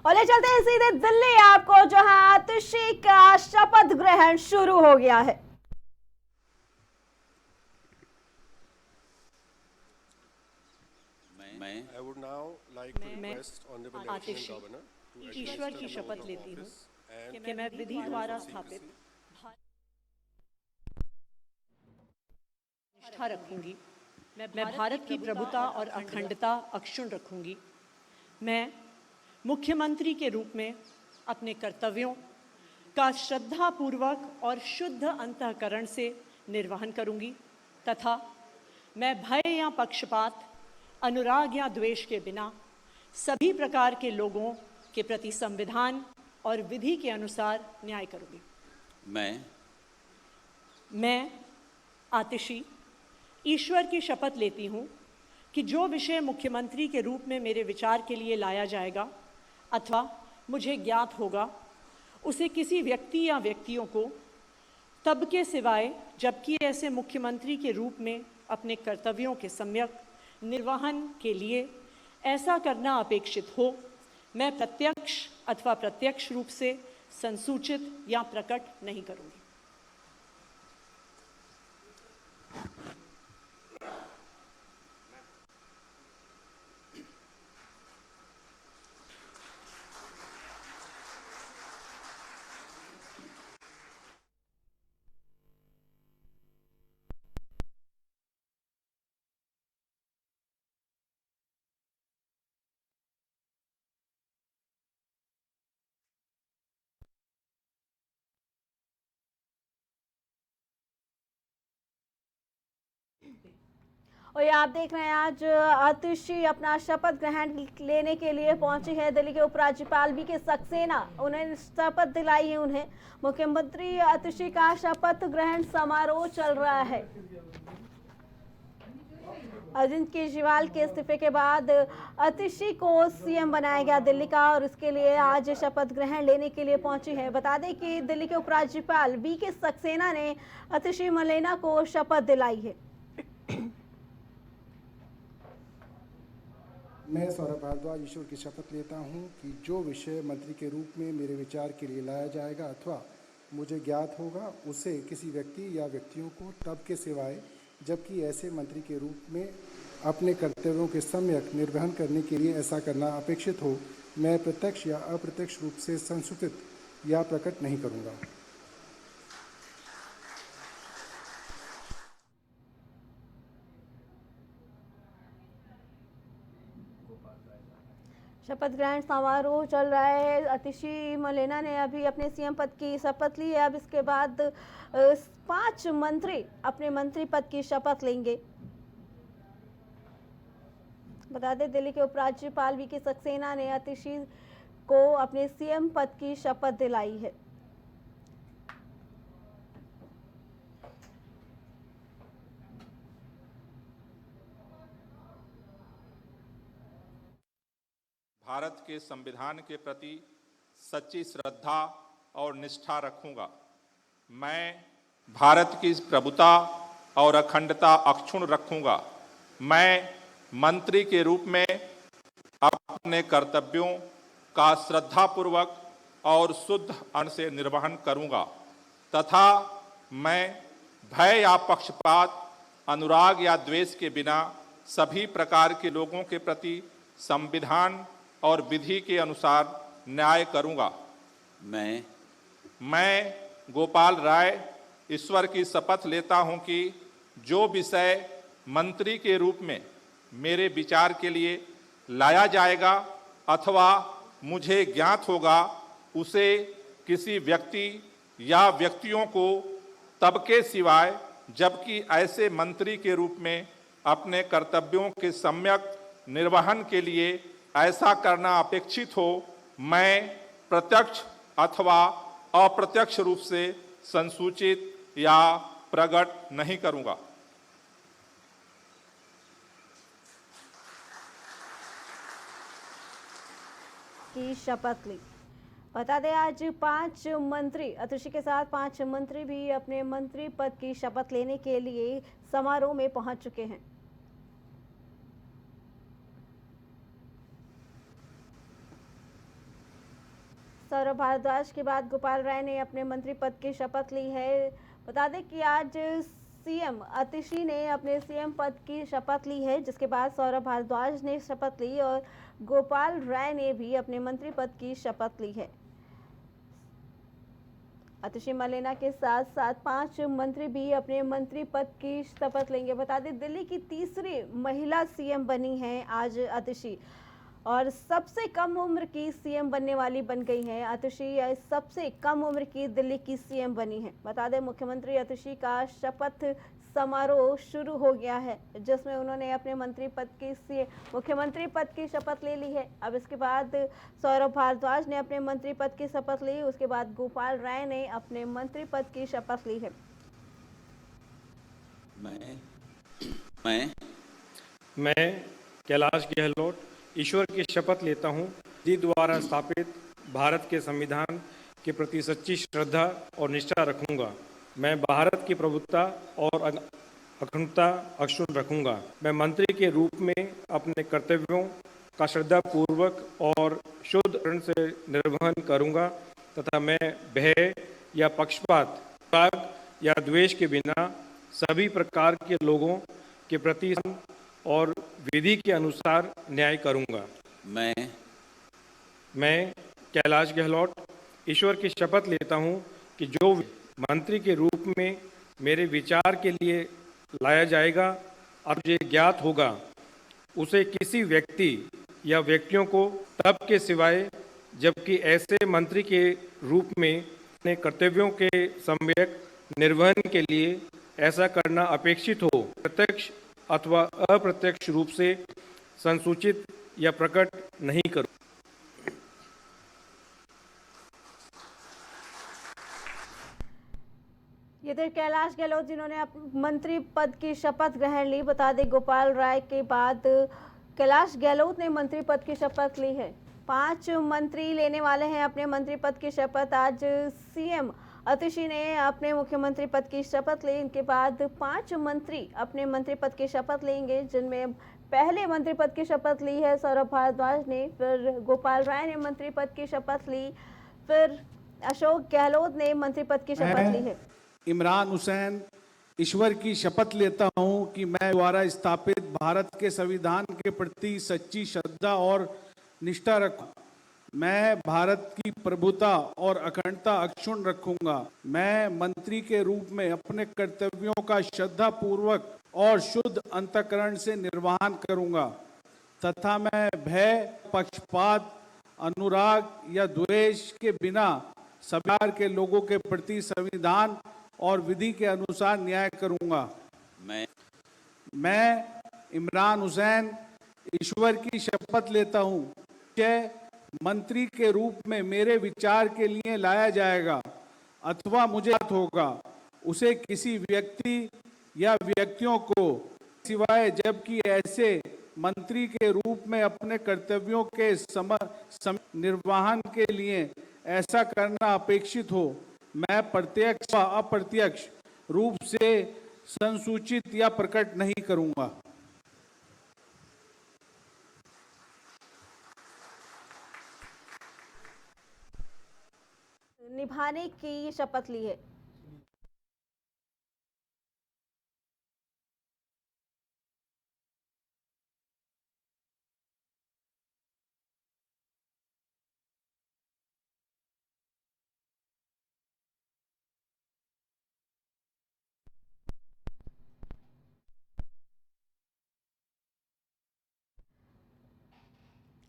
और ले चलते हैं सीधे दिल्ली आपको, जहां आतिशी का शपथ ग्रहण शुरू हो गया है। मैं आतिशी ईश्वर की शपथ लेती हूँ कि मैं विधि द्वारा स्थापित निष्ठा रखूंगी। मैं भारत की प्रभुता और अखंडता अक्षुण्ण रखूंगी। मैं मुख्यमंत्री के रूप में अपने कर्तव्यों का श्रद्धापूर्वक और शुद्ध अंतःकरण से निर्वहन करूंगी तथा मैं भय या पक्षपात, अनुराग या द्वेष के बिना सभी प्रकार के लोगों के प्रति संविधान और विधि के अनुसार न्याय करूंगी। मैं आतिशी ईश्वर की शपथ लेती हूँ कि जो विषय मुख्यमंत्री के रूप में मेरे विचार के लिए लाया जाएगा अथवा मुझे ज्ञात होगा, उसे किसी व्यक्ति या व्यक्तियों को तब के सिवाय जबकि ऐसे मुख्यमंत्री के रूप में अपने कर्तव्यों के सम्यक निर्वहन के लिए ऐसा करना अपेक्षित हो, मैं प्रत्यक्ष अथवा प्रत्यक्ष रूप से संसूचित या प्रकट नहीं करूँगी। और ये आप देख रहे हैं, आज आतिशी अपना शपथ ग्रहण लेने के लिए पहुंची है दिल्ली के उपराज्यपाल वी.के. सक्सेना। उन्हें शपथ दिलाई है। उन्हें मुख्यमंत्री आतिशी का शपथ ग्रहण समारोह चल रहा है। अरविंद केजरीवाल के इस्तीफे के बाद आतिशी को सीएम बनाया गया दिल्ली का, और इसके लिए आज शपथ ग्रहण लेने के लिए पहुंची है। बता दें कि दिल्ली के उपराज्यपाल वी.के. सक्सेना ने आतिशी मलेना को शपथ दिलाई है। मैं सौरभ भारद्वाज ईश्वर की शपथ लेता हूं कि जो विषय मंत्री के रूप में मेरे विचार के लिए लाया जाएगा अथवा मुझे ज्ञात होगा, उसे किसी व्यक्ति या व्यक्तियों को तब के सिवाय जबकि ऐसे मंत्री के रूप में अपने कर्तव्यों के सम्यक निर्वहन करने के लिए ऐसा करना अपेक्षित हो, मैं प्रत्यक्ष या अप्रत्यक्ष रूप से संसूचित या प्रकट नहीं करूँगा। शपथ ग्रहण समारोह चल रहा है। आतिशी मलेना ने अभी अपने सीएम पद की शपथ ली है। अब इसके बाद 5 मंत्री अपने मंत्री पद की शपथ लेंगे। बता दें, दिल्ली के उपराज्यपाल वी.के. सक्सेना ने आतिशी को अपने सीएम पद की शपथ दिलाई है। भारत के संविधान के प्रति सच्ची श्रद्धा और निष्ठा रखूंगा। मैं भारत की प्रभुता और अखंडता अक्षुण्ण रखूंगा। मैं मंत्री के रूप में अपने कर्तव्यों का श्रद्धापूर्वक और शुद्ध अंत से निर्वहन करूंगा तथा मैं भय या पक्षपात, अनुराग या द्वेष के बिना सभी प्रकार के लोगों के प्रति संविधान और विधि के अनुसार न्याय करूंगा। मैं गोपाल राय ईश्वर की शपथ लेता हूं कि जो विषय मंत्री के रूप में मेरे विचार के लिए लाया जाएगा अथवा मुझे ज्ञात होगा, उसे किसी व्यक्ति या व्यक्तियों को तब के सिवाय जबकि ऐसे मंत्री के रूप में अपने कर्तव्यों के सम्यक निर्वहन के लिए ऐसा करना अपेक्षित हो, मैं प्रत्यक्ष अथवा अप्रत्यक्ष रूप से संसूचित या प्रकट नहीं करूंगा। की शपथ ली। बता दें, आज 5 मंत्री, आतिशी के साथ 5 मंत्री भी अपने मंत्री पद की शपथ लेने के लिए समारोह में पहुंच चुके हैं। सौरभ भारद्वाज के बाद गोपाल राय ने अपने मंत्री पद की शपथ ली है। बता दें कि आज सीएम आतिशी ने अपने सीएम पद की शपथ ली है, जिसके बाद सौरभ भारद्वाज ने शपथ ली और गोपाल राय ने भी अपने मंत्री पद की शपथ ली है। आतिशी मलेना के साथ साथ 5 मंत्री भी अपने मंत्री पद की शपथ लेंगे। बता दें दिल्ली की तीसरी महिला सीएम बनी हैं आज आतिशी और सबसे कम उम्र की सीएम बनने वाली बन गई हैं। आतिशी सबसे कम उम्र की दिल्ली की सीएम बनी है। बता दें मुख्यमंत्री आतिशी का शपथ समारोह शुरू हो गया है, जिसमें उन्होंने अपने मुख्यमंत्री पद की शपथ ले ली है। अब इसके बाद सौरभ भारद्वाज ने अपने मंत्री पद की शपथ ली, उसके बाद गोपाल राय ने अपने मंत्री पद की शपथ ली है। मैं कैलाश गहलोत ईश्वर की शपथ लेता हूँ जी द्वारा स्थापित भारत के संविधान के प्रति सच्ची श्रद्धा और निष्ठा रखूंगा। मैं भारत की प्रभुत्ता और अखंडता अक्षुण्ण रखूंगा। मैं मंत्री के रूप में अपने कर्तव्यों का श्रद्धापूर्वक और शुद्ध ऋण से निर्वहन करूंगा तथा मैं भय या पक्षपात, राग या द्वेष के बिना सभी प्रकार के लोगों के प्रति और विधि के अनुसार न्याय करूंगा। मैं कैलाश गहलोत ईश्वर की शपथ लेता हूं कि जो मंत्री के रूप में मेरे विचार के लिए लाया जाएगा और मुझे ज्ञात होगा, उसे किसी व्यक्ति या व्यक्तियों को तब के सिवाय जबकि ऐसे मंत्री के रूप में अपने कर्तव्यों के सम्यक निर्वहन के लिए ऐसा करना अपेक्षित हो, प्रत्यक्ष अथवा अप्रत्यक्ष रूप से संसूचित या प्रकट नहीं करूं। ये थे कैलाश गहलोत जिन्होंने मंत्री पद की शपथ ग्रहण ली। बता दें गोपाल राय के बाद कैलाश गहलोत ने मंत्री पद की शपथ ली है। 5 मंत्री लेने वाले हैं अपने मंत्री पद की शपथ। आज सीएम आतिशी ने अपने मुख्यमंत्री पद की शपथ ली। इनके बाद 5 मंत्री अपने मंत्री पद की शपथ लेंगे, जिनमें पहले मंत्री पद की शपथ ली है सौरभ भारद्वाज ने, फिर गोपाल राय ने मंत्री पद की शपथ ली, फिर अशोक गहलोत ने मंत्री पद की शपथ ली है। इमरान हुसैन ईश्वर की शपथ लेता हूं कि मैं द्वारा स्थापित भारत के संविधान के प्रति सच्ची श्रद्धा और निष्ठा रखूं। मैं भारत की प्रभुता और अखंडता अक्षुण्ण रखूंगा। मैं मंत्री के रूप में अपने कर्तव्यों का श्रद्धा पूर्वक और शुद्ध अंतःकरण से निर्वहन करूंगा तथा मैं भय, पक्षपात, अनुराग या द्वेष के बिना सभी के लोगों के प्रति संविधान और विधि के अनुसार न्याय करूंगा। मैं इमरान हुसैन ईश्वर की शपथ लेता हूं कि मंत्री के रूप में मेरे विचार के लिए लाया जाएगा अथवा मुझे ज्ञात होगा, उसे किसी व्यक्ति या व्यक्तियों को सिवाय जबकि ऐसे मंत्री के रूप में अपने कर्तव्यों के निर्वहन के लिए ऐसा करना अपेक्षित हो, मैं प्रत्यक्ष व अप्रत्यक्ष रूप से संसूचित या प्रकट नहीं करूंगा। निभाने की शपथ ली है।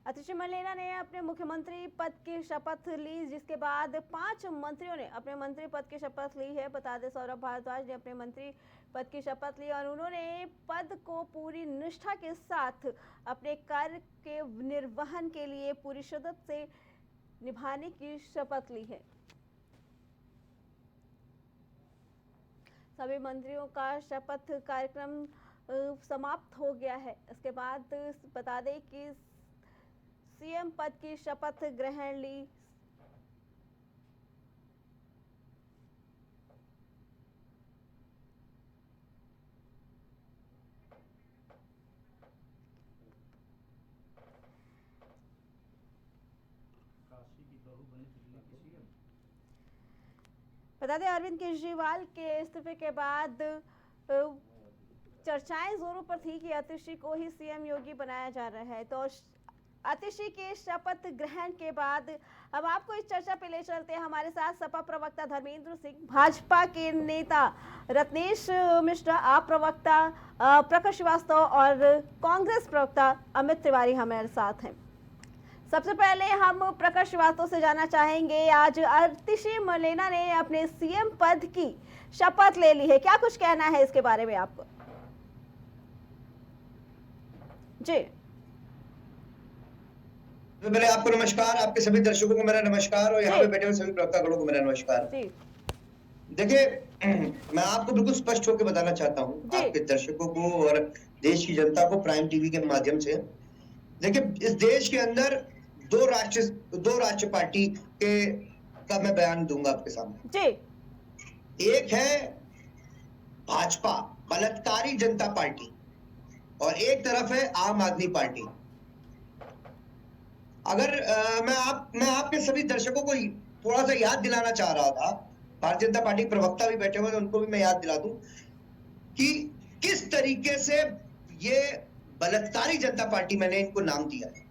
आतिशी मलेना ने अपने मुख्यमंत्री पद की शपथ ली, जिसके बाद 5 मंत्रियों ने अपने मंत्री पद की शपथ ली है। बता दें सौरभ भारद्वाज ने अपने मंत्री पद की शपथ ली और उन्होंने पद को पूरी निष्ठा के साथ अपने कार्य के निर्वहन के लिए पूरी शिद्दत से निभाने की शपथ ली है। सभी मंत्रियों का शपथ कार्यक्रम समाप्त हो गया है। इसके बाद बता दें कि सीएम पद की शपथ ग्रहण ली बता दें अरविंद केजरीवाल के इस्तीफे के बाद चर्चाएं जोरों पर थी कि आतिशी को ही सीएम योगी बनाया जा रहा है। तो आतिशी के शपथ ग्रहण के बाद अब आपको इस चर्चा पे ले चलते हैं। हमारे साथ सपा प्रवक्ता धर्मेंद्र सिंह, भाजपा के नेता रत्नेश मिश्रा, आप प्रवक्ता प्रकाश श्रीवास्तव और कांग्रेस प्रवक्ता अमित तिवारी हमारे साथ हैं। सबसे पहले हम प्रकाश श्रीवास्तव से जानना चाहेंगे, आज आतिशी मरलेना ने अपने सीएम पद की शपथ ले ली है, क्या कुछ कहना है इसके बारे में आपको? जी पहले आपको नमस्कार, आपके सभी दर्शकों को मेरा नमस्कार और यहाँ पे बैठे हुए सभी प्रवक्तागणों को मेरा नमस्कार। देखिए, मैं आपको बिल्कुल स्पष्ट होकर बताना चाहता हूँ आपके दर्शकों को और देश की जनता को प्राइम टीवी के माध्यम से। देखिए, इस देश के अंदर दो राष्ट्र पार्टी के का मैं बयान दूंगा आपके सामने जी। एक है भाजपा बलात्कारी जनता पार्टी और एक तरफ है आम आदमी पार्टी। अगर मैं आपके सभी दर्शकों को थोड़ा सा याद दिलाना चाह रहा था, भारतीय जनता पार्टी के प्रवक्ता भी बैठे हुए हैं, उनको भी मैं याद दिला दूं कि किस तरीके से ये बलात्कारी जनता पार्टी मैंने इनको नाम दिया है।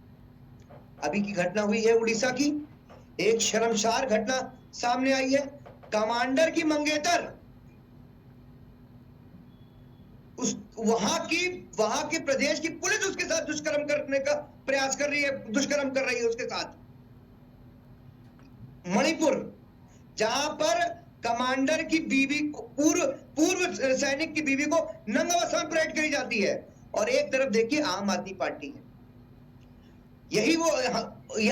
अभी की घटना हुई है उड़ीसा की, एक शर्मसार घटना सामने आई है। कमांडर की मंगेतर वहां की प्रदेश की पुलिस उसके साथ दुष्कर्म करने का प्रयास कर रही है, दुष्कर्म कर रही है उसके साथ। मणिपुर, जहां पर कमांडर की बीवी को पूर्व सैनिक की बीवी को नंगा अवस्था में परेड करी जाती है, और एक तरफ देखिए आम आदमी पार्टी है।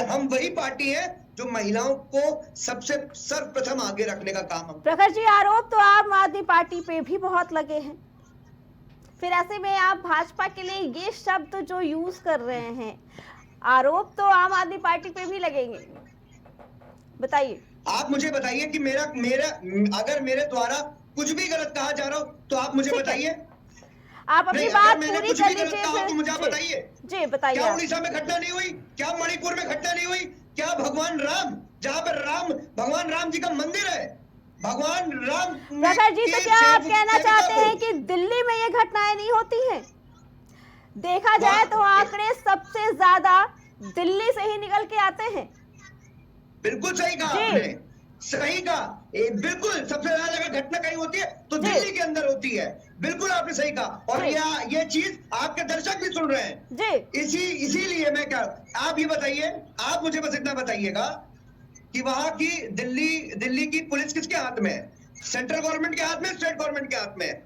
हम वही पार्टी है जो महिलाओं को सबसे सर्वप्रथम आगे रखने का काम हम। प्रखर जी, आरोप तो आम आदमी पार्टी पे भी बहुत लगे हैं, फिर ऐसे में आप भाजपा के लिए ये शब्द जो यूज कर रहे हैं, आरोप तो आम आदमी पार्टी पे भी लगेंगे, बताइए। आप मुझे बताइए कि मेरा अगर मेरे द्वारा कुछ भी गलत कहा जा रहा हो तो आप मुझे बताइए। आप अपनी बात पूरी कर लीजिए तो मुझे आप बताइए जी, बताइए। क्या उड़ीसा में घटना नहीं हुई? क्या मणिपुर में घटना नहीं हुई? क्या भगवान राम, जहां पर भगवान राम जी का मंदिर है, भगवान राम प्रखर जी, तो क्या आप कहना चाहते हैं कि दिल्ली में ये घटनाएं नहीं होती हैं? देखा जाए तो आंकड़े सबसे ज्यादा दिल्ली से ही निकल के आते हैं। बिल्कुल सही कहा आपने, सही कहा। बिल्कुल सबसे ज्यादा अगर घटना कहीं होती है तो दिल्ली के अंदर होती है। बिल्कुल आपने सही कहा, और ये चीज आपके दर्शक भी सुन रहे हैं जी। इसीलिए मैं क्या, आप ये बताइए, आप मुझे बस इतना बताइएगा कि वहां की दिल्ली की पुलिस किसके हाथ में है? सेंट्रल गवर्नमेंट के हाथ में, स्टेट गवर्नमेंट के हाथ में है?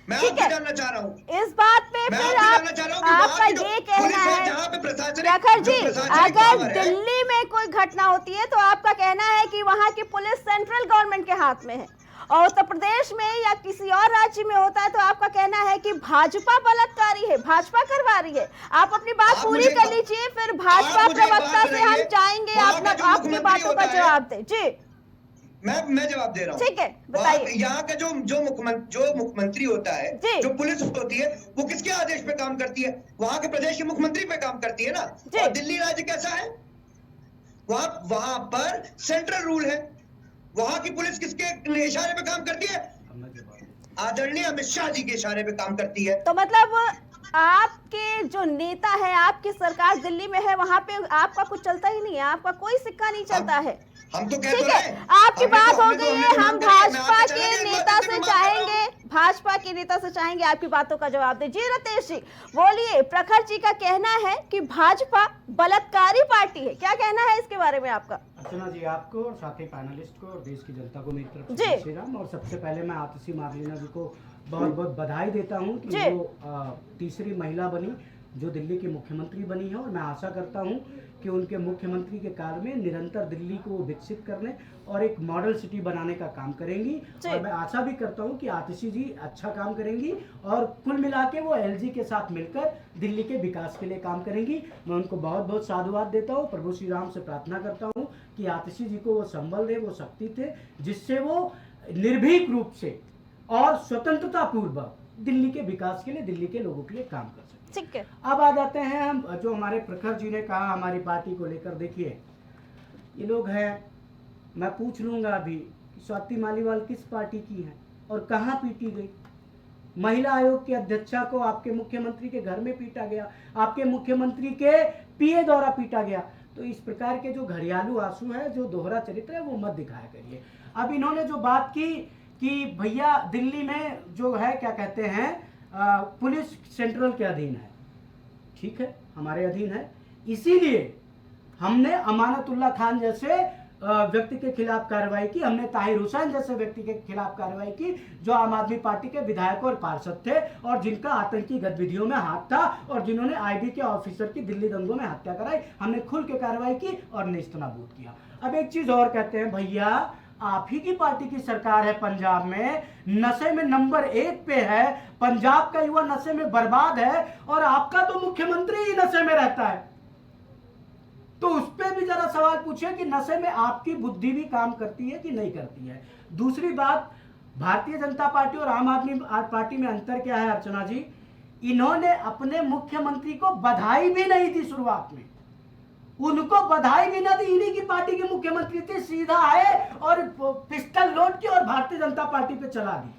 मैं आपसे जानना चाह रहा हूँ इस बात पे, फिर आपका ये कहना है प्रखर जी, अगर दिल्ली में कोई घटना होती है तो आपका कहना है कि वहां की पुलिस सेंट्रल गवर्नमेंट के हाथ में है, और उत्तर प्रदेश में या किसी और राज्य में होता है तो आपका कहना है कि भाजपा बलात्कारी है, भाजपा करवा रही है। आप अपनी बात पूरी कर लीजिए, फिर भाजपा प्रवक्ता से हम चाहेंगे आपकी बातों का जवाब दे जी। मैं जवाब दे रहा हूँ, ठीक है, बताइए। यहाँ का जो मुख्यमंत्री होता है, जो पुलिस होती है, वो किसके आदेश पे काम करती है? वहां के प्रदेश के मुख्यमंत्री पे काम करती है ना। और दिल्ली राज्य कैसा है? वहां पर सेंट्रल रूल है। वहां की पुलिस किसके इशारे पे काम करती है? आदरणीय अमित शाह जी के इशारे पे काम करती है। तो मतलब आपके जो नेता है, आपकी सरकार दिल्ली में है, वहां पे आपका कुछ चलता ही नहीं है, आपका कोई सिक्का नहीं चलता है। हम तो ठीक है, आपकी बात हो गई है। हम भाजपा के नेता से चाहेंगे आपकी बातों का जवाब दे जी। रतेश जी बोलिए, प्रखर जी का कहना है कि भाजपा बलात्कारी पार्टी है, क्या कहना है इसके बारे में आपका? अर्चना जी, आपको और साथ ही पैनलिस्ट को और देश की जनता को मेरी तरफ से श्री राम। और सबसे पहले मैं आतिशी मरलेना जी को बहुत बहुत बधाई देता हूं कि वो तीसरी महिला बनी जो दिल्ली की मुख्यमंत्री बनी है, और मैं आशा करता हूं कि उनके मुख्यमंत्री के काल में निरंतर दिल्ली को विकसित करने और एक मॉडल सिटी बनाने का काम करेंगी। और मैं आशा भी करता हूं कि आतिशी जी अच्छा काम करेंगी, और कुल मिला के वो एलजी के साथ मिलकर दिल्ली के विकास के लिए काम करेंगी। मैं उनको बहुत बहुत साधुवाद देता हूं। प्रभु श्री राम से प्रार्थना करता हूं कि आतिशी जी को वो संबल दे, वो शक्ति थे, जिससे वो निर्भीक रूप से और स्वतंत्रता पूर्वक दिल्ली के विकास के लिए, दिल्ली के लोगों के लिए काम कर सकते। ठीक है। अब आ जाते हैं हम जो हमारे प्रखर जी ने कहा हमारी पार्टी को लेकर। देखिए ये लोग हैं, मैं पूछ लूंगा अभी स्वाति मालीवाल किस पार्टी की है और कहाँ पीटी गई। महिला आयोग की अध्यक्षा को आपके मुख्यमंत्री के घर में पीटा गया, आपके मुख्यमंत्री के पीए द्वारा पीटा गया। तो इस प्रकार के जो घड़ियालू आंसू है, जो दोहरा चरित्र है, वो मत दिखाया करिए। अब इन्होंने जो बात की कि भैया दिल्ली में जो है क्या कहते हैं पुलिस सेंट्रल के अधीन है, ठीक है, हमारे अधीन है, इसीलिए हमने अमानतुल्लाह खान जैसे व्यक्ति के खिलाफ कार्रवाई की, हमने ताहिर हुसैन जैसे व्यक्ति के खिलाफ कार्रवाई की जो आम आदमी पार्टी के विधायक और पार्षद थे और जिनका आतंकी गतिविधियों में हाथ था और जिन्होंने आईबी के ऑफिसर की दिल्ली दंगों में हत्या कराई। हमने खुल के कार्रवाई की और नेस्तनाबूद किया। अब एक चीज और कहते हैं, भैया आप ही की पार्टी की सरकार है पंजाब में, नशे में नंबर 1 पे है, पंजाब का युवा नशे में बर्बाद है और आपका तो मुख्यमंत्री ही नशे में रहता है। तो उस पर भी जरा सवाल पूछिए कि नशे में आपकी बुद्धि भी काम करती है कि नहीं करती है। दूसरी बात, भारतीय जनता पार्टी और आम आदमी पार्टी में अंतर क्या है अर्चना जी, इन्होंने अपने मुख्यमंत्री को बधाई भी नहीं दी शुरुआत में, उनको बधाई भी ना दी, इन्हीं की पार्टी के मुख्यमंत्री थे, सीधा आए और पिस्टल लोड की और भारतीय जनता पार्टी पे चला दी।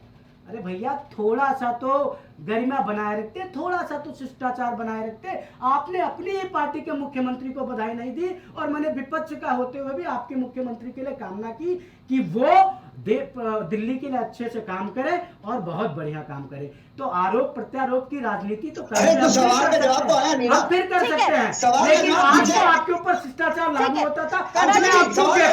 अरे भैया थोड़ा सा तो गरिमा बनाए रखते, थोड़ा सा तो शिष्टाचार बनाए रखते। आपने अपनी ही पार्टी के मुख्यमंत्री को बधाई नहीं दी और मैंने विपक्ष का होते हुए भी आपके मुख्यमंत्री के लिए कामना की कि वो दिल्ली के लिए अच्छे से काम करे और बहुत बढ़िया काम करे। तो आरोप प्रत्यारोप की राजनीति तो सवाल का जवाब तो आया नहीं ना, फिर कर सकते हैं, लेकिन आज तो आपके ऊपर शिष्टाचार लागू होता था, उसमें आप चूक गए,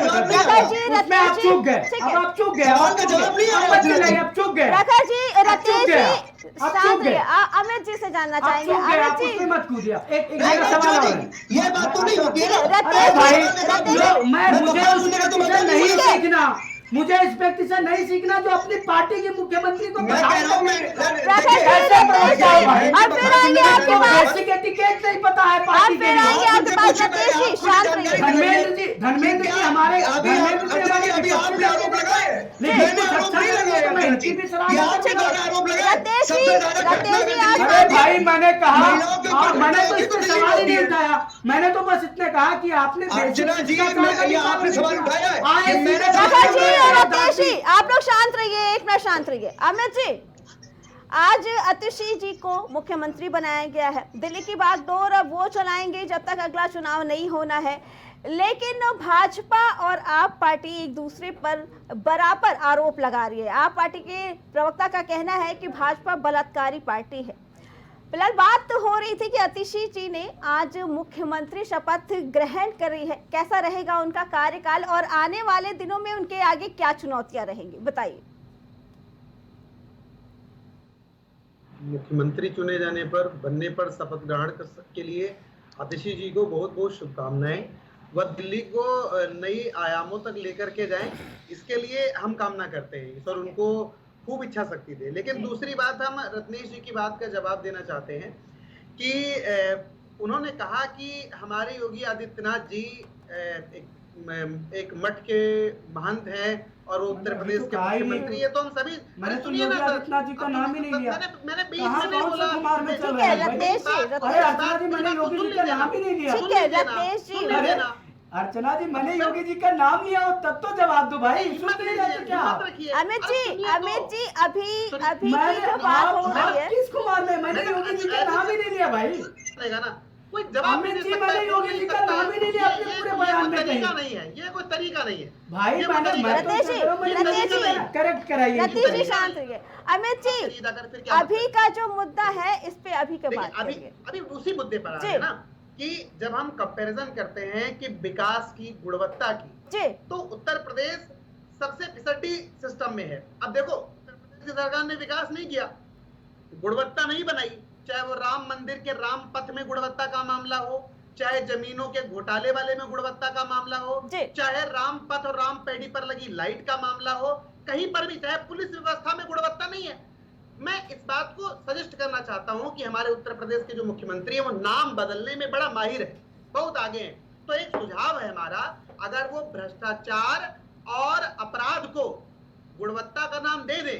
आप चूक गए, अब आप चूक गए, सवाल का जवाब नहीं आया, आप चूक गए। प्रखर जी, रतेश जी शांत रहिए। अमित जी से जानना चाहेंगे। अमित जी मत कूदिए, एक सवाल और है, ये बात तो नहीं होती है। नहीं सीखना, मुझे इस व्यक्ति से नहीं सीखना जो अपनी पार्टी के मुख्यमंत्री को टिकट नहीं पता है पार्टी के लिए। धर्मेंद्र जी हमारे भाई मैंने कहा, मैंने तो इस पर सवाल ही नहीं उठाया, मैंने तो बस इतने कहा कि आपने सवाल उठाया है। रतेश जी आप लोग शांत रहिए, एक मिनट शांत रहिए। अमित जी, आज आतिशी जी को मुख्यमंत्री बनाया गया है, दिल्ली की बागडोर अब वो चलाएंगे जब तक अगला चुनाव नहीं होना है, लेकिन भाजपा और आप पार्टी एक दूसरे पर बराबर आरोप लगा रही है। आप पार्टी के प्रवक्ता का कहना है कि भाजपा बलात्कारी पार्टी है। फिलहाल बात तो हो रही थी कि आतिशी जी ने आज मुख्यमंत्री शपथ ग्रहण कर रही है, कैसा रहेगा उनका कार्यकाल और आने वाले दिनों में उनके आगे क्या चुनौतियां रहेंगी, बताइए। मुख्यमंत्री चुने जाने पर, बनने पर शपथ ग्रहण के लिए आतिशी जी को बहुत बहुत शुभकामनाएं। वह दिल्ली को नई आयामों तक लेकर के जाएं, इसके लिए हम कामना करते हैं ईश्वर उनको खूब इच्छा शक्ति दे। लेकिन दूसरी बात, हम रत्नेश जी की बात का जवाब देना चाहते हैं कि उन्होंने कहा कि हमारे योगी आदित्यनाथ जी एक मठ के महंत हैं और वो उत्तर प्रदेश के मुख्यमंत्री है। तो हम सभी मैंने तो योगी आदित्यनाथ जी का नाम ही नहीं लिया, मैंने बीच में नहीं बोला। कुमार में चल रहा है अर्चना जी, मैंने योगी जी का नाम ही नहीं लिया। ठीक है रत्नेश जी, अर्चना जी मैंने योगी जी का नाम लिया हो तब तो जवाब दो भाई। क्या अमित जी अभी जो बात हो रही है किस कुमार में, मैंने योगी जी का नाम ही नहीं लिया भाई। कोई जवाब अमित जी मैंने योगी जी का नाम ही नहीं लिया अपने पूरे बयान में। तरीका नहीं है, ये कोई तरीका नहीं है भाई। करेक्ट कराइए। रत्नेश जी शांत रहिए। अमित जी अभी का जो मुद्दा है इस पे अभी के बात करिए। अभी उसी मुद्दे पर आ रहे हैं ना कि जब हम कंपैरिजन करते हैं कि विकास की, गुणवत्ता की, तो उत्तर प्रदेश सबसे पिछड़ी सिस्टम में है। अब देखो उत्तर प्रदेश की सरकार ने विकास नहीं किया, गुणवत्ता नहीं बनाई, चाहे वो राम मंदिर के राम पथ में गुणवत्ता का मामला हो, चाहे जमीनों के घोटाले वाले में गुणवत्ता का मामला हो, चाहे राम पथ और राम पैड़ी पर लगी लाइट का मामला हो, कहीं पर भी, चाहे पुलिस व्यवस्था में गुणवत्ता नहीं है। मैं इस बात को सजेस्ट करना चाहता हूं कि हमारे उत्तर प्रदेश के जो मुख्यमंत्री है वो नाम बदलने में बड़ा माहिर है, बहुत आगे हैं। तो एक सुझाव है हमारा, अगर वो भ्रष्टाचार और अपराध को गुणवत्ता का नाम दे दे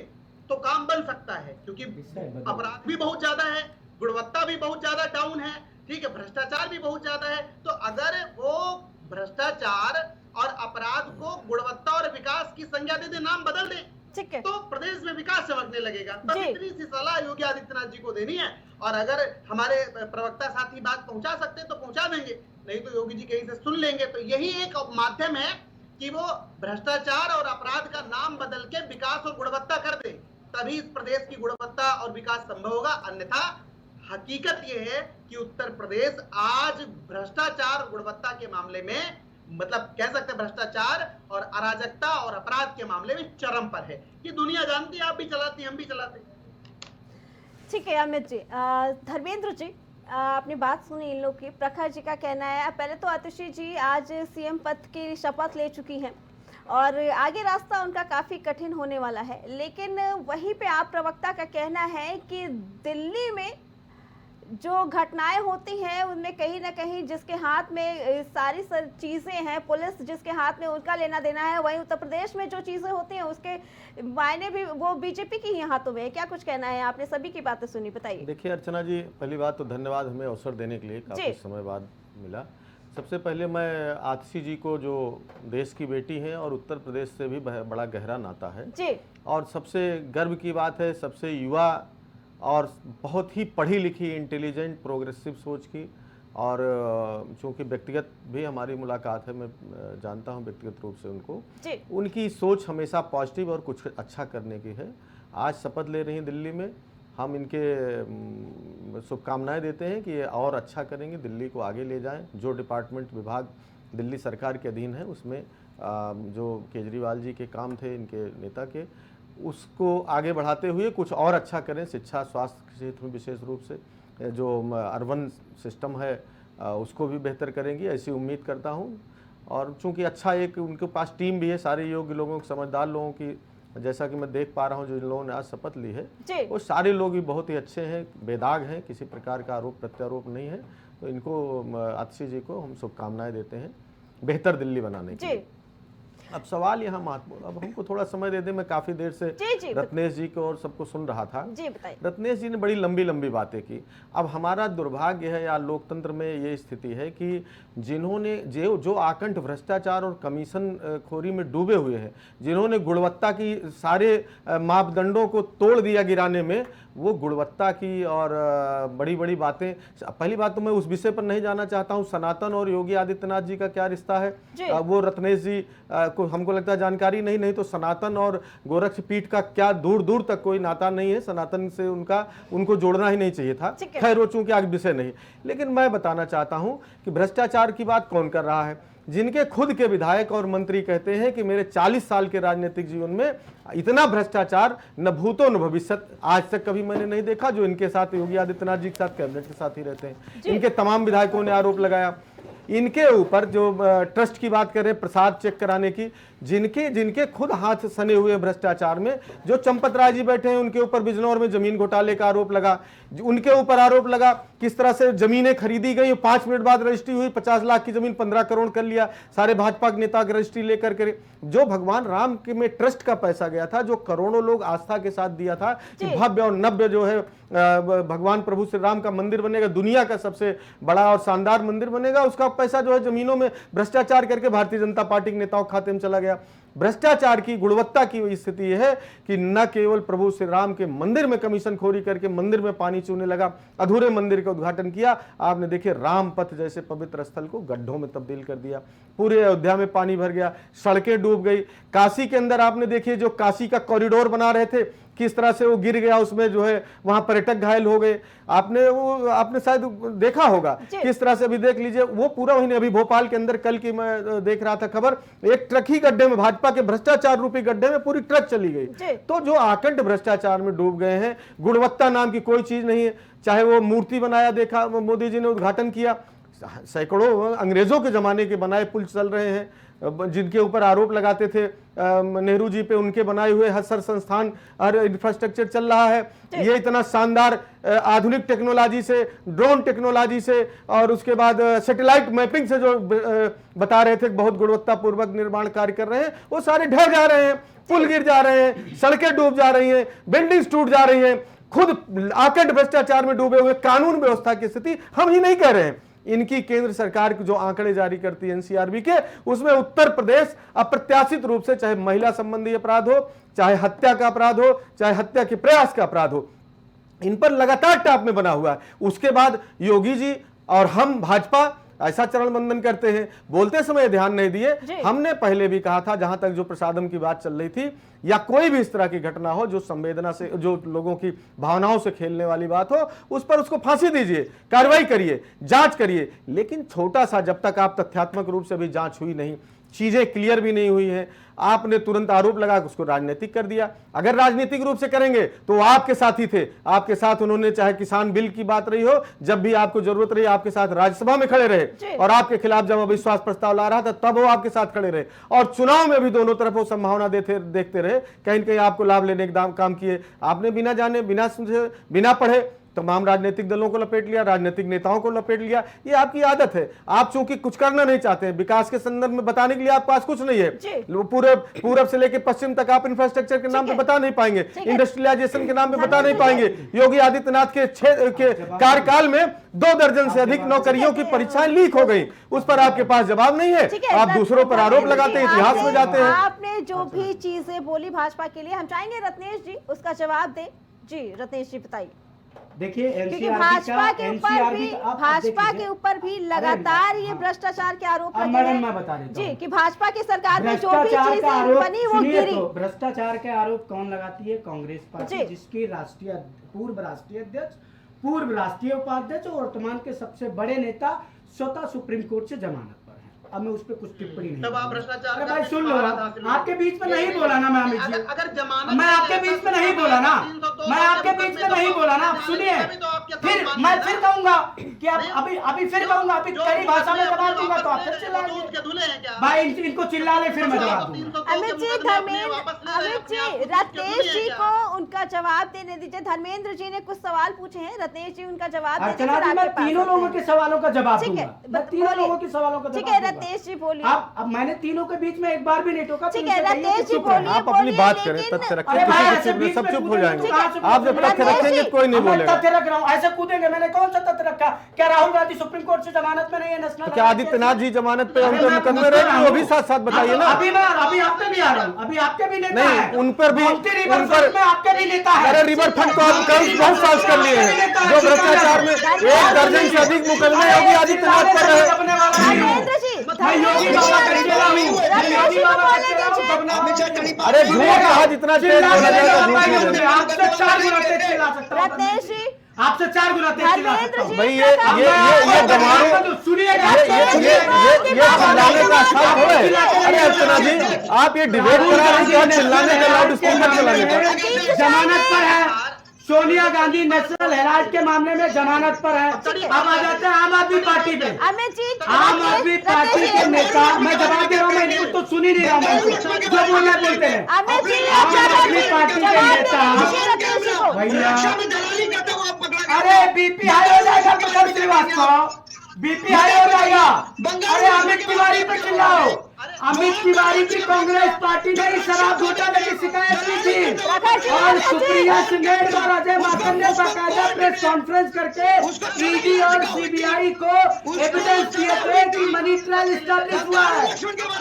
तो काम बन सकता है, क्योंकि अपराध भी बहुत ज्यादा है, गुणवत्ता भी बहुत ज्यादा डाउन है, ठीक है, भ्रष्टाचार भी बहुत ज्यादा है। तो अगर वो भ्रष्टाचार और अपराध को गुणवत्ता और विकास की संज्ञा दे दे, नाम बदल दे, ठीक है, तो प्रदेश में विकास चमकने लगेगा। तो इतनी सी सलाह योगी आदित्यनाथ जी को देनी है, और अगर हमारे प्रवक्ता साथी बात पहुंचा सकते हैं तो पहुंचा देंगे, नहीं तो योगी जी कहीं से सुन लेंगे। तो यही एक माध्यम है कि वो भ्रष्टाचार और अपराध का नाम बदल के विकास और गुणवत्ता कर दे, तभी इस प्रदेश की गुणवत्ता और विकास संभव होगा। अन्यथा हकीकत यह है कि उत्तर प्रदेश आज भ्रष्टाचार और गुणवत्ता के मामले में, मतलब कह सकते हैं भ्रष्टाचार और अराजकता और अपराध के मामले में चरम पर है। ये दुनिया जानती है, आप भी चलाती हैं, हम भी चलाते हैं। ठीक है अमित जी। धर्मेंद्र जी, आपने बात सुनी इन लोग की। प्रखर जी का कहना है, पहले तो आतिशी जी आज सीएम पद की शपथ ले चुकी हैं और आगे रास्ता उनका काफ़ी कठिन होने वाला है, लेकिन वहीं पे आप प्रवक्ता का कहना है कि दिल्ली में जो घटनाएं होती हैं उनमें कहीं ना कहीं जिसके हाथ में सारी चीज़ें हैं, पुलिस जिसके हाथ में उनका लेना देना है, वहीं उत्तर प्रदेश में जो चीज़ें होती हैं उसके मायने भी वो बीजेपी की ही हाथों में है। क्या कुछ कहना है? आपने सभी की बातें सुनी, बताइए। देखिए अर्चना जी, पहली बात तो धन्यवाद हमें अवसर देने के लिए, काफ़ी समय बाद मिला। सबसे पहले मैं आतिशी जी को, जो देश की बेटी हैं और उत्तर प्रदेश से भी बड़ा गहरा नाता है जी, और सबसे गर्व की बात है, सबसे युवा और बहुत ही पढ़ी लिखी, इंटेलिजेंट, प्रोग्रेसिव सोच की, और चूँकि व्यक्तिगत भी हमारी मुलाकात है, मैं जानता हूँ व्यक्तिगत रूप से उनको, उनकी सोच हमेशा पॉजिटिव और कुछ अच्छा करने की है। आज शपथ ले रही हैं दिल्ली में, हम इनके शुभकामनाएं देते हैं कि और अच्छा करेंगे, दिल्ली को आगे ले जाएं। जो डिपार्टमेंट, विभाग दिल्ली सरकार के अधीन है उसमें जो केजरीवाल जी के काम थे, इनके नेता के, उसको आगे बढ़ाते हुए कुछ और अच्छा करें। शिक्षा, स्वास्थ्य क्षेत्र में विशेष रूप से जो अर्बन सिस्टम है उसको भी बेहतर करेंगी, ऐसी उम्मीद करता हूँ। और चूँकि अच्छा एक उनके पास टीम भी है, सारे योग्य लोगों, समझदार लोगों की, जैसा कि मैं देख पा रहा हूँ जो इन लोगों ने आज शपथ ली है, वो सारे लोग भी बहुत ही अच्छे हैं, बेदाग हैं, किसी प्रकार का आरोप प्रत्यारोप नहीं है। तो इनको, आतिशी जी को हम शुभकामनाएं देते हैं बेहतर दिल्ली बनाने के लिए। अब सवाल यहाँ महत्वपूर्ण, अब हमको थोड़ा समय दे दें, मैं काफ़ी देर से रत्नेश जी को और सबको सुन रहा था। रत्नेश जी ने बड़ी लंबी लंबी बातें की। अब हमारा दुर्भाग्य है या लोकतंत्र में ये स्थिति है कि जिन्होंने जो आकंठ भ्रष्टाचार और कमीशन खोरी में डूबे हुए हैं, जिन्होंने गुणवत्ता की सारे मापदंडों को तोड़ दिया गिराने में, वो गुणवत्ता की और बड़ी बड़ी बातें। पहली बात तो मैं उस विषय पर नहीं जाना चाहता हूँ, सनातन और योगी आदित्यनाथ जी का क्या रिश्ता है, वो रत्नेश जी को हमको लगता है जानकारी नहीं तो सनातन और गोरक्ष पीठ का क्या दूर दूर तक कोई नाता नहीं है, सनातन से उनको जोड़ना ही नहीं चाहिए था। खैर वो चूंकि आज विषय नहीं, लेकिन मैं बताना चाहता हूँ कि भ्रष्टाचार की बात कौन कर रहा है। जिनके खुद के विधायक और मंत्री कहते हैं कि मेरे 40 साल के राजनीतिक जीवन में इतना भ्रष्टाचार न भूतो न भविष्यत आज तक कभी मैंने नहीं देखा, जो इनके साथ, योगी आदित्यनाथ जी के साथ, कैबिनेट के साथ ही रहते हैं। इनके तमाम विधायकों ने आरोप लगाया इनके ऊपर, जो ट्रस्ट की बात करें, प्रसाद चेक कराने की, जिनके खुद हाथ सने हुए भ्रष्टाचार में, जो चंपत राय जी बैठे हैं, उनके ऊपर बिजनौर में जमीन घोटाले का आरोप लगा, उनके ऊपर आरोप लगा किस तरह से जमीनें खरीदी गई, 5 मिनट बाद रजिस्ट्री हुई, 50 लाख की जमीन 15 करोड़ कर लिया, सारे भाजपा के नेता रजिस्ट्री लेकर के। जो भगवान राम के में ट्रस्ट का पैसा गया था, जो करोड़ों लोग आस्था के साथ दिया था कि भव्य और नव्य जो है भगवान प्रभु श्री राम का मंदिर बनेगा, दुनिया का सबसे बड़ा और शानदार मंदिर बनेगा, उसका पैसा जो है जमीनों में भ्रष्टाचार करके भारतीय जनता पार्टी के नेताओं के खाते में चला गया। भ्रष्टाचार की, गुणवत्ता की स्थिति है कि न केवल प्रभु श्री राम के मंदिर में कमीशन खोरी करके मंदिर में पानी चूने लगा, अधूरे मंदिर का उद्घाटन किया, आपने देखिए राम पथ जैसे पवित्र स्थल को गड्ढों में तब्दील कर दिया, पूरे अयोध्या में पानी भर गया, सड़कें डूब गई। काशी के अंदर आपने देखिए जो काशी का कॉरिडोर बना रहे थे, किस तरह से वो गिर गया, उसमें जो है वहां पर्यटक घायल हो गए। आपने शायद देखा होगा किस तरह से, अभी देख लीजिए वो पूरा वही, अभी भोपाल के अंदर कल की मैं देख रहा था खबर, एक ट्रक ही गड्ढे में, भाजपा के भ्रष्टाचार रूपी गड्ढे में पूरी ट्रक चली गई। तो जो आकंठ भ्रष्टाचार में डूब गए हैं, गुणवत्ता नाम की कोई चीज नहीं है। चाहे वो मूर्ति बनाया, देखा मोदी जी ने उद्घाटन किया, सैकड़ों अंग्रेजों के जमाने के बनाए पुल चल रहे हैं, जिनके ऊपर आरोप लगाते थे नेहरू जी पे, उनके बनाए हुए हर संस्थान, हर इंफ्रास्ट्रक्चर चल रहा है। ये इतना शानदार आधुनिक टेक्नोलॉजी से, ड्रोन टेक्नोलॉजी से और उसके बाद सैटेलाइट मैपिंग से जो बता रहे थे बहुत गुणवत्ता पूर्वक निर्माण कार्य कर रहे हैं, वो सारे ढह जा रहे हैं, पुल गिर जा रहे हैं, सड़कें डूब जा रही हैं, बिल्डिंग्स टूट जा रही हैं, खुद आकट भ्रष्टाचार में डूबे हुए कानून व्यवस्था की स्थिति हम ही नहीं कह रहे हैं। इनकी केंद्र सरकार की जो आंकड़े जारी करती है एनसीआरबी के, उसमें उत्तर प्रदेश अप्रत्याशित रूप से, चाहे महिला संबंधी अपराध हो, चाहे हत्या का अपराध हो, चाहे हत्या के प्रयास का अपराध हो, इन पर लगातार टॉप में बना हुआ है। उसके बाद योगी जी और हम भाजपा ऐसा चरण बंधन करते हैं, बोलते समय ध्यान नहीं दिए। हमने पहले भी कहा था, जहां तक जो प्रसादम की बात चल रही थी या कोई भी इस तरह की घटना हो जो संवेदना से, जो लोगों की भावनाओं से खेलने वाली बात हो, उस पर उसको फांसी दीजिए, कार्रवाई करिए, जांच करिए। लेकिन छोटा सा, जब तक आप तथ्यात्मक रूप से भी जांच हुई नहीं, चीजें क्लियर भी नहीं हुई हैं, आपने तुरंत आरोप लगा के उसको राजनीतिक कर दिया। अगर राजनीतिक रूप से करेंगे तो आपके साथ ही थे, आपके साथ उन्होंने, चाहे किसान बिल की बात रही हो, जब भी आपको जरूरत रही आपके साथ राज्यसभा में खड़े रहे, और आपके खिलाफ जब अविश्वास प्रस्ताव ला रहा था तब वो आपके साथ खड़े रहे, और चुनाव में भी दोनों तरफ वो संभावना देखते रहे, कहीं न कहीं आपको लाभ लेने के काम किए। आपने बिना जाने, बिना समझे, बिना पढ़े तमाम राजनीतिक दलों को लपेट लिया, राजनीतिक नेताओं को लपेट लिया। ये आपकी आदत है। आप चूंकि कुछ करना नहीं चाहते हैं, विकास के संदर्भ में बताने के लिए आपके पास कुछ नहीं है, पूरे पूरब से लेकर पश्चिम तक आप इंफ्रास्ट्रक्चर के नाम पे बता नहीं पाएंगे, इंडस्ट्रियलाइजेशन के नाम पे बता नहीं पाएंगे। योगी आदित्यनाथ के कार्यकाल में 2 दर्जन से अधिक नौकरियों की परीक्षाएं लीक हो गई, उस पर आपके पास जवाब नहीं है। आप दूसरों पर आरोप लगाते हैं, इतिहास में जाते हैं। आपने जो भी चीजें बोली भाजपा के लिए, हम चाहेंगे रत्नेश जी उसका जवाब दें। जी रत्नेश जी बताइए। देखिए, क्योंकि भाजपा के ऊपर भी लगातार ये भ्रष्टाचार के आरोप लगे हैं। मैं बता देता हूं जी कि भाजपा की सरकार में जो भी चीजें बनी वो गिरी। भ्रष्टाचार के आरोप कौन लगाती है? कांग्रेस पार्टी, जिसकी पूर्व राष्ट्रीय अध्यक्ष, पूर्व राष्ट्रीय उपाध्यक्ष और वर्तमान के सबसे बड़े नेता स्वतः सुप्रीम कोर्ट से जमानत पर है। अब मैं उस पर कुछ टिप्पणी नहीं। तब आप भ्रष्टाचार, अरे भाई सुन लो, आपके बीच में नहीं बोला ना मैं अमित जी, अगर जमानत, मैं आपके बीच में नहीं बोला ना, मैं आपके बीच में नहीं बोला ना। आप सुनिए, फिर मैं फिर कहूंगा कि अभी फिर कहूंगा, अभी कई भाषा में जवाब दूंगा तो आप फिर चिल्लाएंगे। भाई इनको चिल्ला ले, फिर मैं जवाब दूंगा। अमित जी, रत्नेश जी को उनका जवाब देने दीजिए। धर्मेंद्र जी ने कुछ सवाल पूछे हैं, रत्नेश जी उनका जवाब दीजिए। मैं तीनों लोगों के सवालों का जवाब दूंगा। मैं तीनों लोगों के सवालों का ठीक है रत्नेश जी बोलिए। अब मैंने तीनों के बीच में एक बार भी नहीं टोका। ठीक है रत्नेश जी बोलिए। आप अपनी बात करें, तथ्य रखें, सब चुप हो जाएंगे। आप जब तथ्य रखेंगे कोई नहीं बोलेगा। तथ्य रख रहा हूँ, ऐसे कूदेंगे। मैंने कौन सा तथ्य रखा? क्या राहुल गांधी सुप्रीम कोर्ट से जमानत में नहीं है? नेशनल क्या आदित्यनाथ जी जमानत पे उनके मुकदमे रहे? वो भी साथ साथ बताइए ना। अभी आप पे भी आ रहा हूँ, अभी आपके भी नेता नहीं, उन पर भी, उन पर आपके भी नेता है। अरे रिवर फ्रंट तो आप बहुत साज कर लिए हैं, जो भ्रष्टाचार में 1 दर्जन से अधिक मुकदमे योगी आदित्यनाथ पर रहे। अरे झूठ कहा, जितना तेज बोला जाएगा रत्नेश जी आपसे 4 गुना तेज भाई। ये गंवारे सुनिएगा, ये चिल्लाने का साथ हो रहा है। अरे अर्चना जी, आप ये डिबेट करा रहे हैं, चिल्लाने का लाउड स्पीकर चलाने का। जमानत पर है सोनिया गांधी, नेशनल हेराल्ड के मामले में जमानत पर है। अब आ जाते हैं आम आदमी पार्टी पे। आम आदमी पार्टी के नेता, मैं जवाब दे रहा हूँ, मैं तो सुन ही नहीं रहा हूँ जो बोलना बोलते हैं। आम आदमी पार्टी के नेता भैया, अरे बीपी हाई हो जाएगा प्रखर श्रीवास्तव, बीपी हाई हो जाएगा। अरे अमित तिवारी पे चिल्लाओ। अमित तिवारी की कांग्रेस पार्टी ने शराब घोटाले की शिकायत की थी और सुप्रिया सिंह और अजय माकन ने बाकायदा प्रेस कॉन्फ्रेंस करके ईडी और सीबीआई को एविडेंस दिए थे कि मनी ट्रायल स्टैब्लिश हुआ है।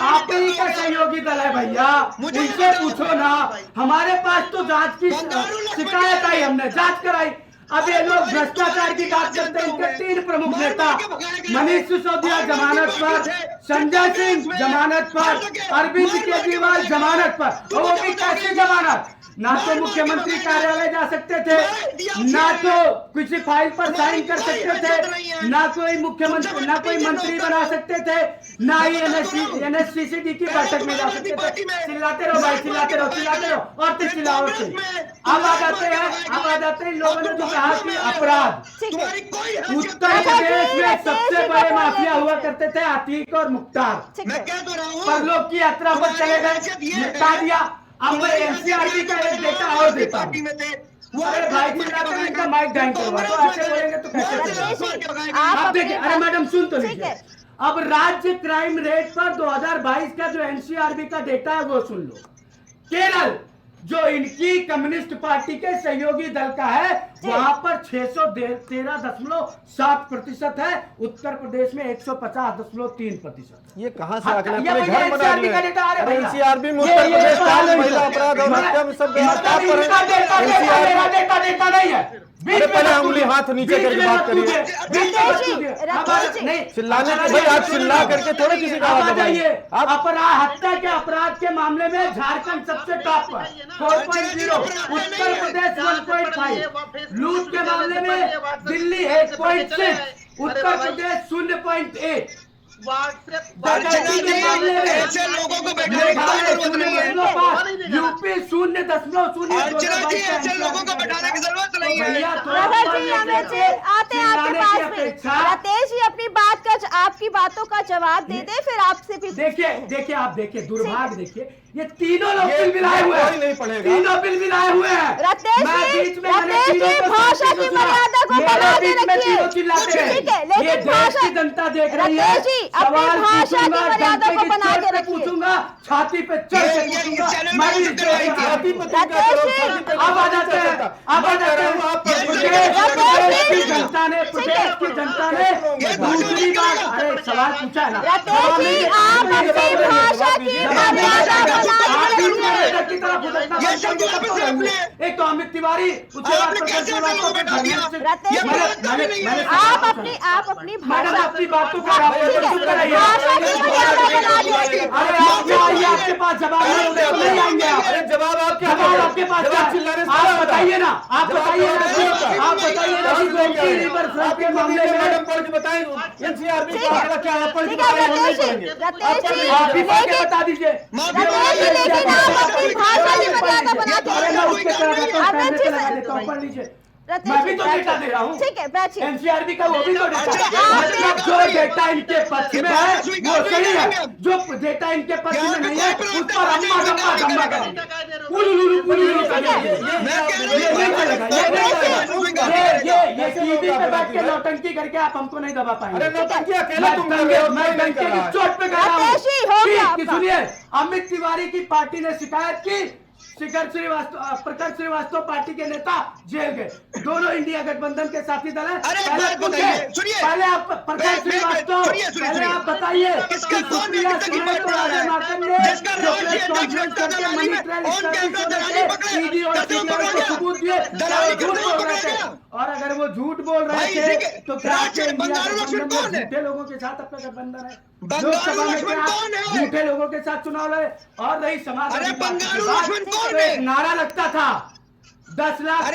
आप ही का सहयोगी दल है भैया, उनसे पूछो ना। हमारे पास तो जांच की शिकायत आई, हमने जांच कराई। अब ये लोग भ्रष्टाचार की बात करते हैं। इनके 3 प्रमुख नेता, मनीष सिसोदिया जमानत पर, संजय सिंह जमानत पर, अरविंद केजरीवाल जमानत पर। वो भी कैसे जमानत? ना तो मुख्यमंत्री कार्यालय जा सकते थे, ना तो किसी फाइल पर साइन कर सकते थे, ना कोई मुख्यमंत्री, ना कोई मंत्री बना सकते थे, ना ही एनएससीसीडी की बैठक में जा सकते थे। चिल्लाते रहो भाई, चिल्लाते रहो और तो चिल्लाओ से। अब आ जाते हैं लोगों ने जो कहा कि अपराध, उत्तर प्रदेश में सबसे बड़े माफिया हुआ करते थे अतीक और मुख्तार। पर लोग की यात्रा पर चले गए, निपटा दिया। अब मैं एनसीआरबी का एक डेटा और देता हूँ। अरे भाई चिल्लाते इनका माइक डाउन करवा, तो ऐसे बोलेंगे तो कैसे? आप देखिए, अरे मैडम सुन तो लीजिए। अब राज्य क्राइम रेट पर 2022 का जो एनसीआरबी का डेटा है वो सुन लो। केरल जो इनकी कम्युनिस्ट पार्टी के सहयोगी दल का है वहां पर 613.7% है, उत्तर प्रदेश में 150.3%। ये कहां से आंकड़े ये अपने घर भैया बना लिए? NCRB का डेटा आ रहा है भैया। एनसीआरबी में उत्तर प्रदेश का महिला अपराध और हत्या में सब डेटा नहीं है। अरे पहले उंगली हाथ नीचे करके बात करिए। चिल्लाने के भाई आप चिल्ला करके थोड़े किसी का आवाज जाइए। अपराध हत्या के अपराध के मामले में झारखंड सबसे टॉप पर 4.0, उत्तर प्रदेश 1.5, लूट के मामले में दिल्ली 8.6, उत्तर प्रदेश 0.8, डकैती के मामले में मेघालय 0.5, यूपी 0.0, ऐसे लोगों को बैठाने की जरूरत नहीं है। अमित जी आते हैं आपके पास में। राकेश जी अपनी बात का आपकी बातों का जवाब दे दे, फिर आपसे भी देखिए आप देखिए दुर्भाग्य देखिए, ये तीनों लोग बिल मिलाए हुए हैं, तीनों बिल मिलाए हुए हैं। राकेश जी भाषा की मर्यादा को बना के रखिए, ठीक है, लेकिन भाषा जनता देख रही है। राकेश जी अपनी भाषा की मर्यादा को बना के रखिए। पूछूंगा छाती पे चढ़ के पूछूंगा, अब आ जाते हैं, अब आ जाते हैं। प्रदेश की जनता ने दूसरी बार अरे सवाल पूछा है ना, राकेश जी आप अपनी भाषा की मर्यादा एक तो अमित तिवारी, आप अपनी भाषा अपनी बातों का आपके पास जवाब नहीं आएंगे। अरे जवाब आपके पास आप बताइए ना, आप बताइए ना कि गोमती रिवर फ्रंट के मामले में एनसीआरबी का आंकड़ा क्या है? पढ़ के बताइए, हम नहीं पढ़ेंगे। आप ही पढ़ के बता दीजिए। लेकिन आप अपनी भाषा की मर्यादा बना के पढ़ लीजिए। मैं भी तो डेटा दे रहा हूँ, ठीक है, बैठिए। एनसीआरबी का वो भी तो डेटा, जो डेटा इनके पक्ष में है वो सही है, जो डेटा इनके पक्ष में नहीं है उस पर अम्मा गम्मा करेंगे। ये टीवी पे बैठ के नौटंकी करके आप हमको नहीं दबा पाएंगे। मैं डंके की चोट पे कह रहा हूँ कि सुनिए, अमित तिवारी की पार्टी ने शिकायत की, प्रकाश श्रीवास्तव पार्टी के नेता जेल गए, दोनों इंडिया गठबंधन के साथी दल हैं। पहले आप प्रकाश श्रीवास्तव, पहले आप बताइए सुप्रिया सुले को राजा मार्कंड ने जो प्रेस कॉन्फ्रेंस करके मनी ट्रेल ईडी और सीबीआई को सबूत दिए, झूठ बोल रहे थे। और अगर वो झूठ बोल रहे थे तो क्या झूठे लोगों के साथ अपना गठबंधन है? लोकसभा में झूठे लोगों के साथ चुनाव लड़े। और रही समाजवादी पार्टी, तो एक नारा लगता था 10 लाख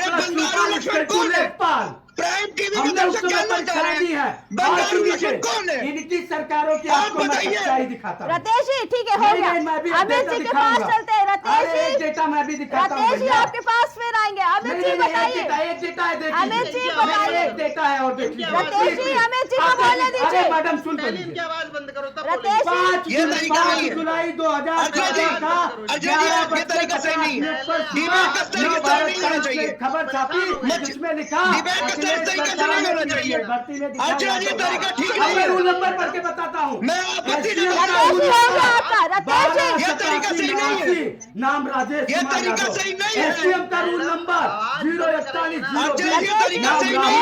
लेखपाल, हमने उस समय पर खरीदी है। इनकी सरकारों की आपको मैं सच्चाई दिखाता हूं। राकेश जी ठीक है, हो गया। अमित जी के पास चलते हैं। राकेश जी डेटा मैं भी दिखाता हूं। राकेश जी आपके पास फिर आएंगे। अमित जी बताइए। एक डेटा है, देखिए। अमित जी बताइए। एक डेटा है और देखिए। राकेश जी अमित जी को बोलने दीजिए। मैडम सुन तो लीजिए। आवाज बंद करो तब। राकेश जी 5 जुलाई 2014 का 11 खबर छापी जिसमें लिखा भर्ती में रूल नंबर पढ़ के बताता हूँ। नाम राजेश कुमार यादव, एसडीएम का रूल नंबर 041 एसडीएम का रूल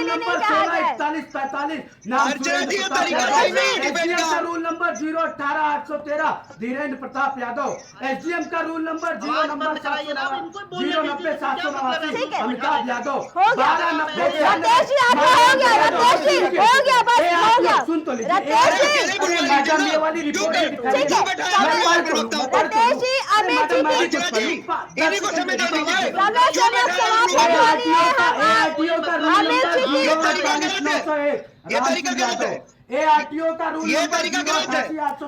नंबर 164145 नाम एसडीएम का rule number 018 Dhirendra Pratap Yadav, SDM का रूल नंबर 090 अमिताभ यादव, 1290 सुन तो लीजिए। मैडम ये वाली रिपोर्ट ARTO का रूल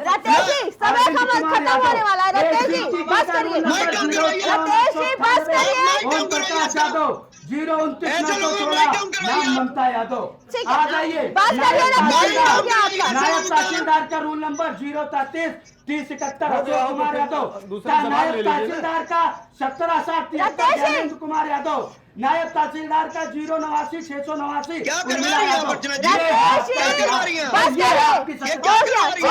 राकेश जी समय खत्म होने वाला है। राकेश जी बस करिए। राकेश जी बस करिए। ओम प्रकाश यादव 029 नाम ममता यादव। आ जाइए। नायब तहसीलदार का रूल नंबर 033 3071 अशोक कुमार यादव, नायब तहसीलदार का 1760 ज्ञानेंद्र कुमार यादव, नायब तहसीलदार का 089 689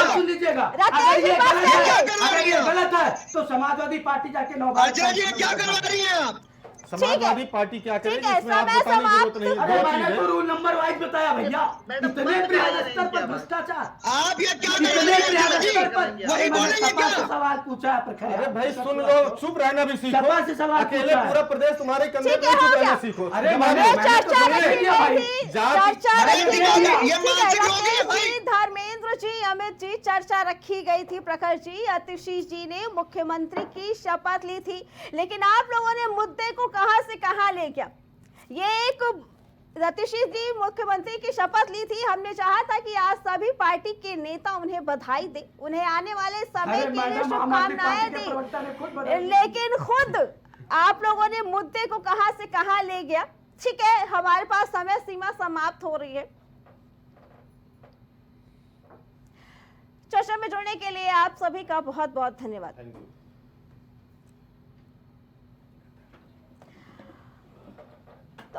सुन लीजिए करेगा। राकेश जी बस अगर ये गलत है तो समाजवादी पार्टी जाके नौबार क्या करवा रही हैं आप? समाजवादी पार्टी क्या करेगी ठीक है, इसमें आप समय बताने की जरूरत नहीं है। अरे दो मैंने चीज़ तो है। रूल नंबर वाइज बताया भैया, मैडम, इतने तुम्हारे बृहद नहीं स्तर पर किया। भ्रष्टाचार, आप ये क्या कर इतने रहे हैं? बृहद स्तर पर वही मैंने बोलेंगे सपा से क्या? सवाल पूछा है प्रखर। अरे भाई सुन लो, चुप रहना भी सीखो। सपा से सवाल अकेले पूछा है। पूरा प्रदेश तुम्हारे कंधे ठीक पे, है, चुप हो रहना गया। सीखो। अरे जवाब मैंने- दो। मैंने तो चर्चा सुनिए रखी भाई, गई थी, जात- चर्चा अरे रखी ये गई मानसिक थी। ये ठीक है, मानसिक रोगी है राकेश भाई। जी, धर्मेंद्र जी, अमित जी, चर्चा रखी गई थी। प्रखर जी, आतिशी जी ने मुख्यमंत्री की शपथ ली थी, लेकिन आप लोगों ने मुद्दे को कहां से कहां ले गया। ये एक आतिशी जी मुख्यमंत्री की शपथ ली थी, हमने चाहा था कि आज सभी पार्टी के नेता उन्हें बधाई दे, उन्हें आने वाले समय अरे के लिए मैडम, आम आदमी शुभकामनाएं पार्टी के प्रवक्ता ने खुद दी, बधाई दी। लेकिन खुद आप लोगों ने मुद्दे को कहां से कहां ले गया। ठीक है, हमारे पास समय सीमा समाप्त हो रही है। चर्चा में जुड़ने के लिए आप सभी का बहुत बहुत धन्यवाद। Thank you. तो